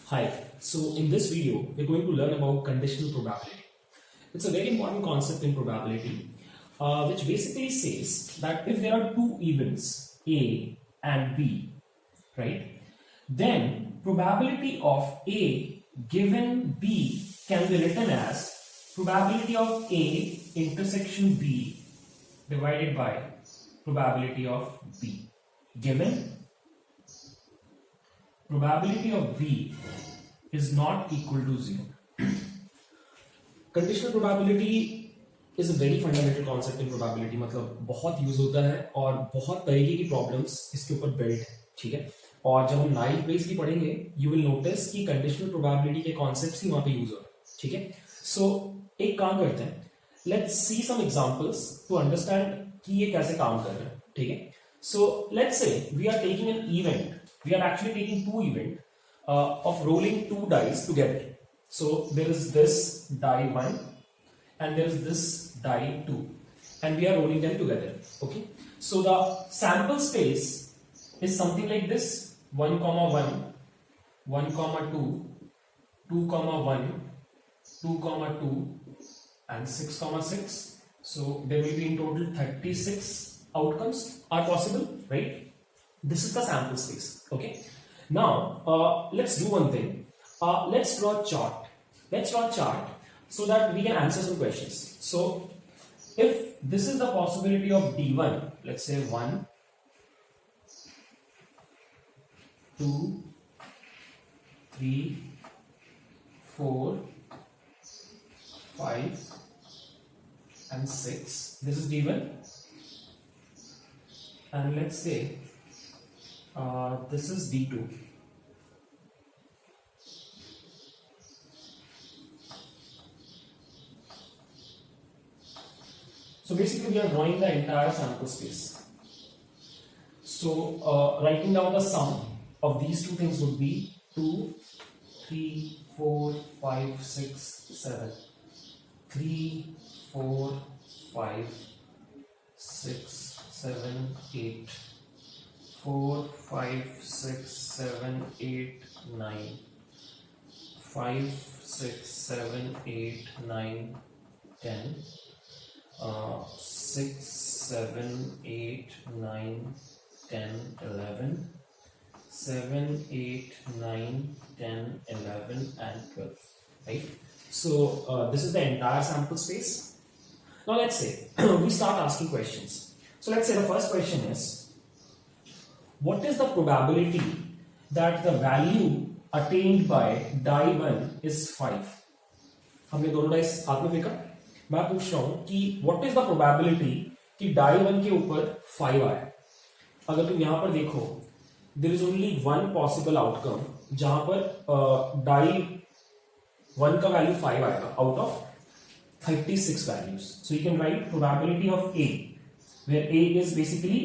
Hi, so in this video, we're going to learn about conditional probability. It's a very important concept in probability, which basically says that if there are two events, A and B, right, then probability of A given B can be written as probability of A intersection B divided by probability of B, given probability of B is not equal to 0. Conditional probability is a very fundamental concept in probability, मतलब बहुत use होता है और बहुत तरीके की problems इसके ऊपर बिल्ड है, ठीक है। और जब हम नाइन्थ बेसिकली पढ़ेंगे यू विल नोटिस कि कंडीशनल प्रोबेबिलिटी के कॉन्सेप्ट्स ही वहां पे यूज हो रहे हैं, ठीक है। सो एक काम करते हैं, let's see some examples to understand कि ये कैसे काम कर रहे हैं, ठीक है। So let's say we are taking an event, we are actually taking two events of rolling two dice together. So there is this die 1 and there is this die 2 and we are rolling them together. Okay. So the sample space is something like this: 1, 1, 1, 2, 2, 1, 2, 2 and 6, 6. So there will be in total 36 outcomes are possible, right? This is the sample space. Okay. Now let's do one thing. Let's draw a chart. Let's draw a chart so that we can answer some questions. So if this is the possibility of D1, let's say 1, 2, 3, 4, 5 and 6. This is D1. And let's say this is D2. So basically we are drawing the entire sample space. So writing down the sum of these two things would be 2, 3, 4, 5, 6, 7. 3, 4, 5, 6, 7, 8. 4, 5, 6, 7, 8, 9. 5, 6, 7, 8, 9, 10. 6, 7, 8, 9, 10, 11. 7, 8, 9, 10, 11 and 12. Right? So this is the entire sample space. Now let's say we start asking questions. So let's say the first question is, what is the probability that the value attained by die 1 is 5? हमने दोनों dice हाथ में फेंका, मैं पूछ रहा हूं कि what is the probability कि die 1 के ऊपर 5 आया। अगर तुम यहां पर देखो, there is only one possible outcome जहां पर die 1 का वैल्यू 5 आएगा out of 36 values. So you can write probability of A, where A is basically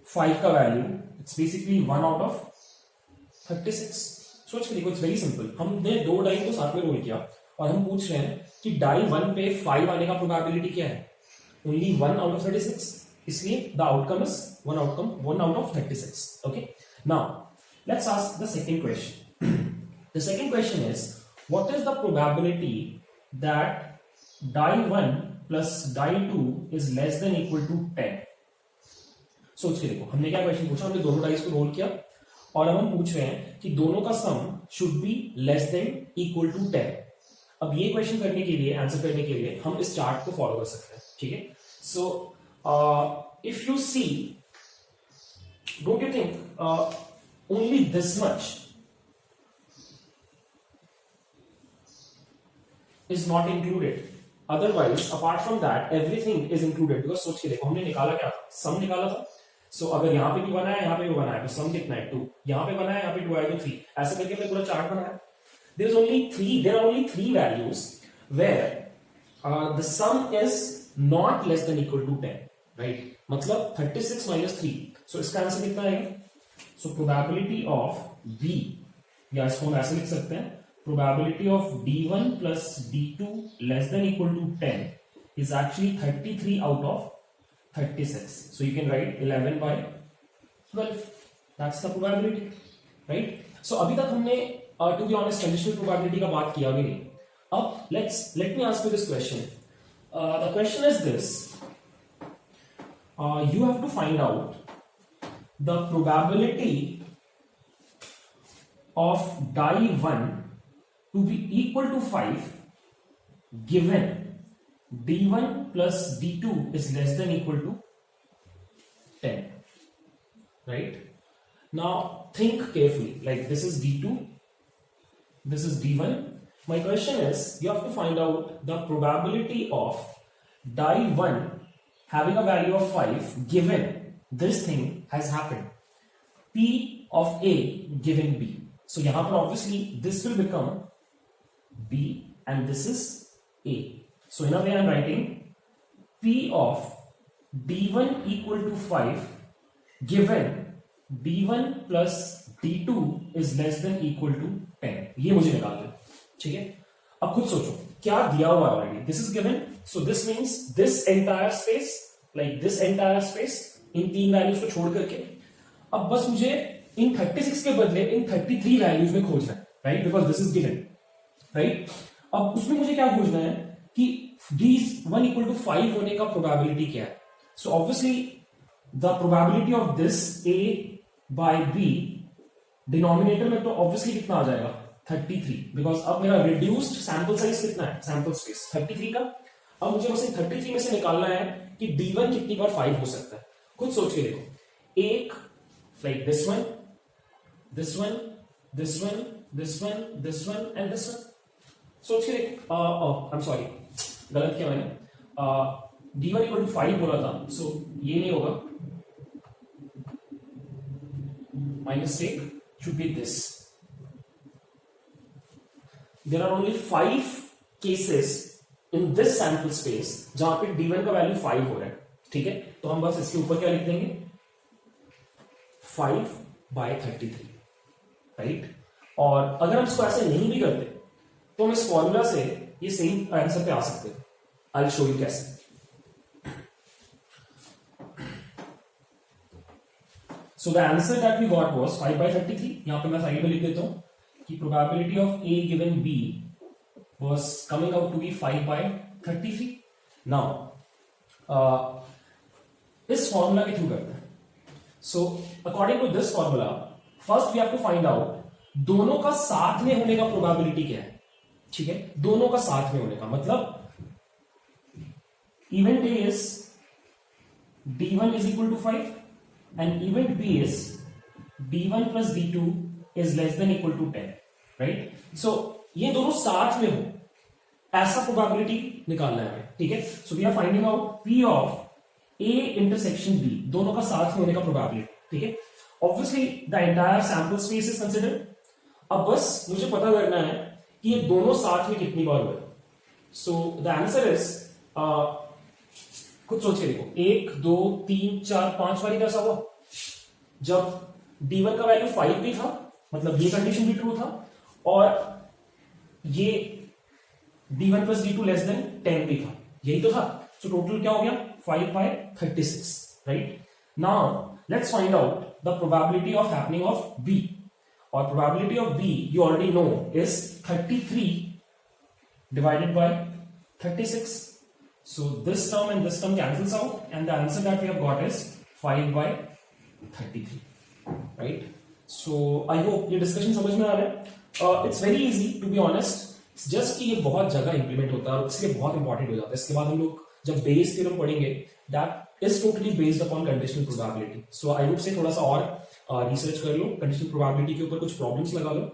5 का value, it's basically 1 out of 36. सोच के देखो, इट्स वेरी सिंपल। हमने दो डाई को साथ में रोल किया और हम पूछ रहे हैं कि डाई 1 पे 5 आने का प्रोबेबिलिटी क्या है? ओनली 1 out of 36, इसलिए the outcome is 1 out of 36. Okay, now let's ask the second question. The second question is, what is the probability that die 1 plus die 2 is less than equal to 10? सोच के देखो, हमने क्या question पूछा, हमने दोनों dice को role किया और अब हम पूछ रहे हैं कि दोनों का sum should be less than equal to 10. अब ये क्वेश्चन करने के लिए, आंसर करने के लिए हम इस चार्ट को फॉलो कर सकते हैं, ठीक है। So if you see, don't you think only this much is not included, otherwise apart from that everything is included. Because सोच के देखो, हमने निकाला क्या था, सम निकाला था। सो अगर यहाँ पे भी बना है, यहाँ पे भी बना है, तो सम कितना है 2, यहाँ पे बना है, यहाँ पे 2 आएगा 3, ऐसे करके हमने पूरा चार्ट बनाया। there are only three values where the sum is not less than equal to 10, right? मतलब 36 minus 3, so इसका आंसर कितना आएगा? So probability of B, या इसको हम ऐसे लिख सकते हैं, probability of D1 plus D2 less than equal to 10 is actually 33 out of 36. So you can write 11 by 12. That's the probability, right? सो अभी तक हमने to be honest conditional probability का बात किया भी नहीं. अब let me ask you this question. The question is this. You have to find out the probability of die 1 to be equal to 5 given d1 plus d2 is less than equal to 10. Right? Now think carefully. Like this is d2, this is d1. My question is, you have to find out the probability of die 1 having a value of 5 given this thing has happened. P of A given B. So yahan par obviously this will become B and this is A. So in a way I am writing P of D1 equal to 5 given D1 plus D2 is less than equal to 10. ये मुझे निकालना है. ठीक है, अब खुद सोचो क्या दिया हुआ है already. This is given, so this means this entire space, like this entire space, इन तीन वैल्यूज को छोड़ करके अब बस मुझे इन 36 के बदले इन 33 वैल्यूज में खोजना है. Right, because this is given. Right, अब उसमें मुझे क्या खोजना है कि d1 इक्वल टू 5 होने का प्रोबेबिलिटी क्या है. So obviously the probability of this a by b denominator में तो ऑब्वियसली कितना आ जाएगा 33, बिकॉज अब मेरा रिड्यूस्ड सैंपल साइज कितना है, सैंपल स्पेस 33 का. अब मुझे बस 33 में से निकालना है कि d1 कितनी बार 5 हो सकता है. खुद सोच के देखो, एक like this one, this one, this one, this one, this one and this one. सोच के देखो. आई एम सॉरी, गलत किया मैंने. d1 इक्वल टू 5 बोला था, सो ये नहीं होगा. My mistake should be this. There are only 5 cases in this sample space जहां पे d1 का वैल्यू 5 हो रहा है. ठीक है, तो हम बस इसके ऊपर क्या लिख देंगे, 5 by 33. राइट, और अगर हम इसको ऐसे नहीं भी करते तो हम इस फॉर्मूला से ये सेम आंसर पे आ सकते हैं. आई विल शो यू कैसे. So the answer that we got was 5 by 33. यहाँ पे मैं साइड में लिख देता हूँ कि probability of A given B was coming out to be 5 by 33. Now, इस फॉर्मूला के थ्रू करते हैं. So according to this formula, first we have to find out दोनों का साथ में होने का probability क्या है. ठीक है, दोनों का साथ में होने का मतलब event A is D1 is equal to 5 and event B is D1 plus D2 is less than equal to 10. Right? So ये दोनों साथ में हो ऐसा प्रोबेबिलिटी निकालना है हमें. ठीक है, so we are finding out P of A intersection B, दोनों का साथ में होने का प्रोबेबिलिटी. ठीक है, obviously the entire sample space is considered. अब बस मुझे पता करना है कि ये दोनों साथ में कितनी बार हुए. सो द आंसर इज, खुद सोच के देखो, 1 2 3 4 5 बारी कैसा हुआ. जब d1 का वैल्यू 5 भी था, मतलब ये कंडीशन भी ट्रू था, और ये d1 plus d2 less than 10 भी था, यही तो था. सो टोटल क्या हो गया, 5 by 36. Right, now let's find out the probability of happening of b. और probability of b you already know is 33 divided by 36. So this term and this term cancels out, and the answer that we have got is 5 by 33. Right? So I hope ये discussion समझ में आ रहा है. It's very easy to be honest. It's just कि ये बहुत जगह implement होता है और इसलिए बहुत important हो जाता है. इसके बाद हम लोग जब base theorem पढ़ेंगे, that is totally based upon conditional probability. So I would say थोड़ा सा और research कर लो, conditional probability के ऊपर कुछ problems लगा लो,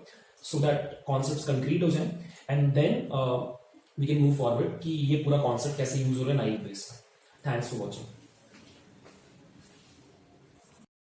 so that concepts concrete हो जाएं, and then we can move forward कि ये पूरा concept कैसे use हो रहा है naive base. Thanks for watching.